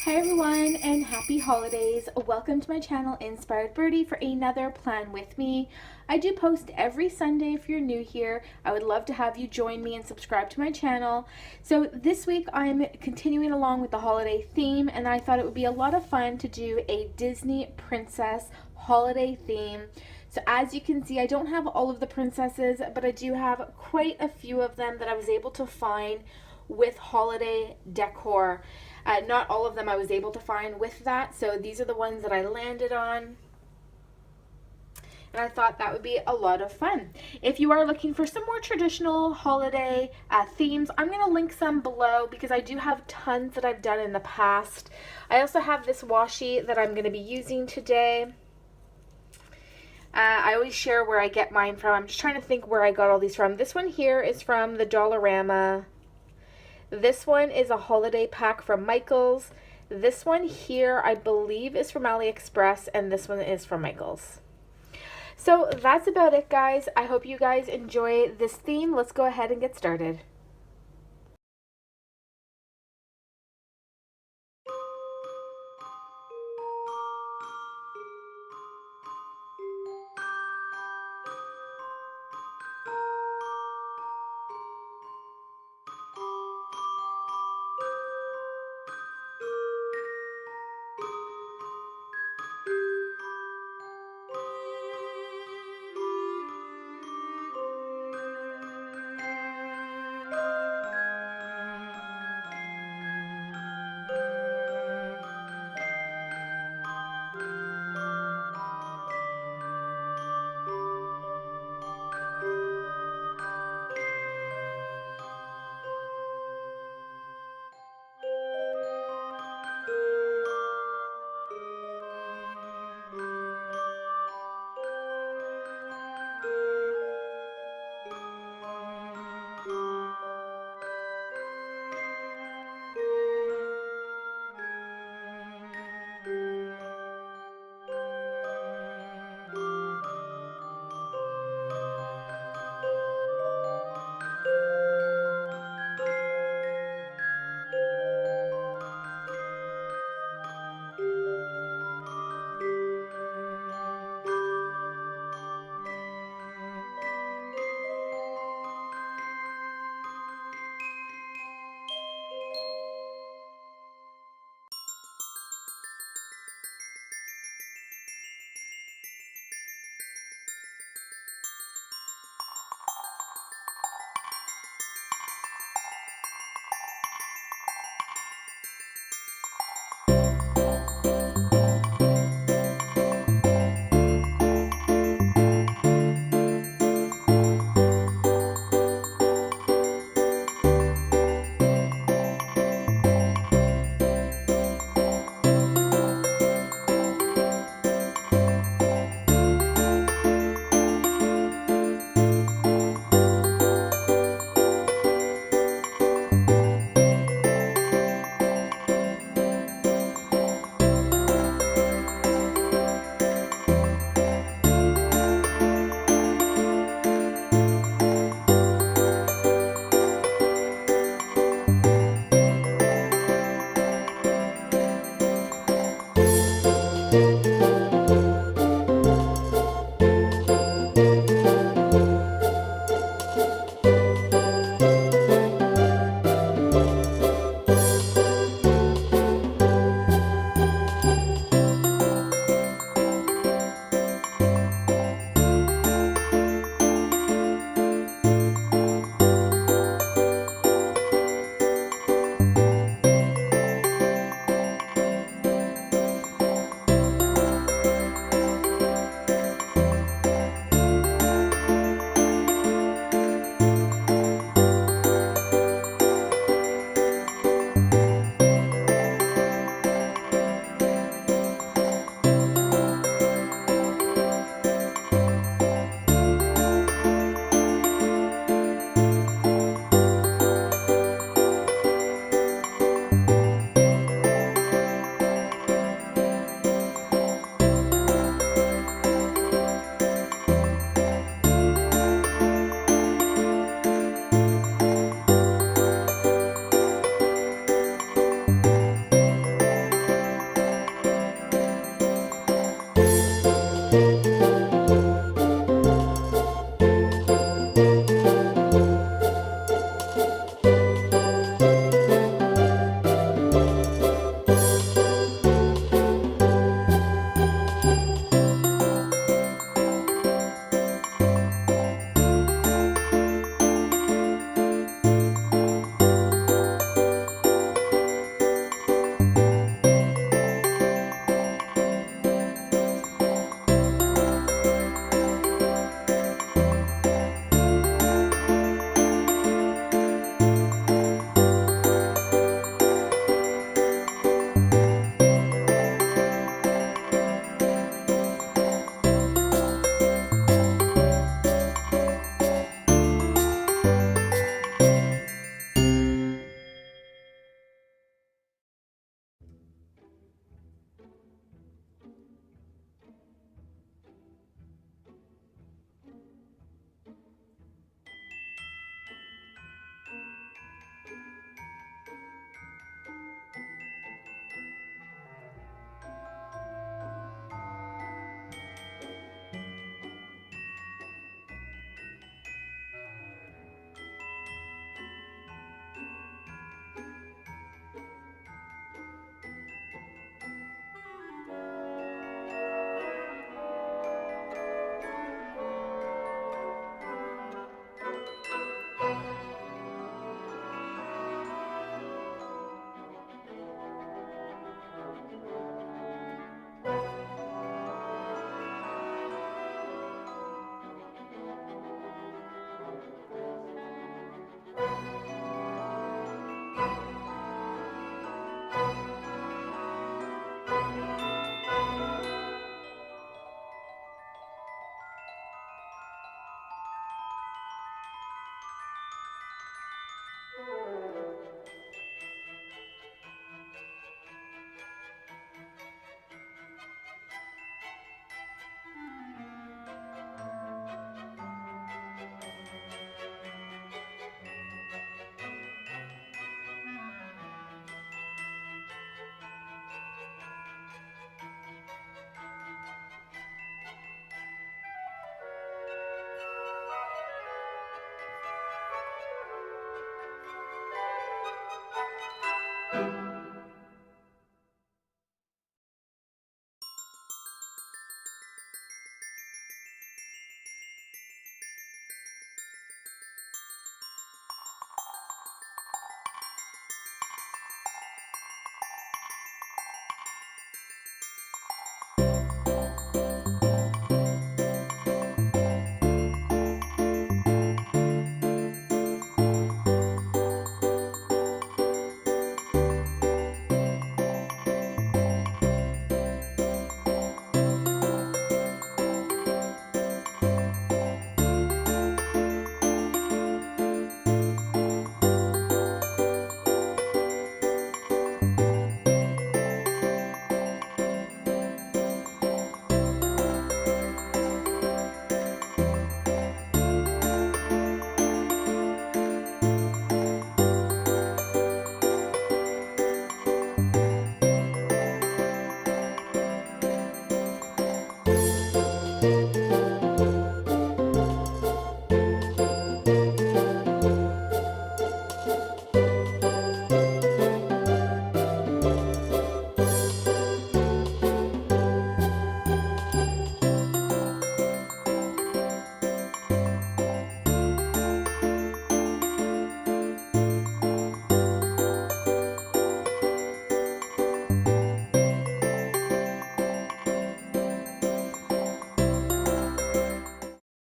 Hi everyone and happy holidays. Welcome to my channel Inspired Birdie for another plan with me. I do post every Sunday if you're new here. I would love to have you join me and subscribe to my channel. So this week I'm continuing along with the holiday theme, and I thought it would be a lot of fun to do a Disney princess holiday theme. So as you can see, I don't have all of the princesses, but I do have quite a few of them that I was able to find with holiday decor. Not all of them I was able to find with that, so these are the ones that I landed on. And I thought that would be a lot of fun. If you are looking for some more traditional holiday themes, I'm going to link some below because I do have tons that I've done in the past. I also have this washi that I'm going to be using today. I always share where I get mine from. I'm just trying to think where I got all these from. This one here is from the Dollarama. This one is a holiday pack from Michaels. This one here, I believe, is from AliExpress, and this one is from Michaels. So that's about it, guys. I hope you guys enjoy this theme. Let's go ahead and get started.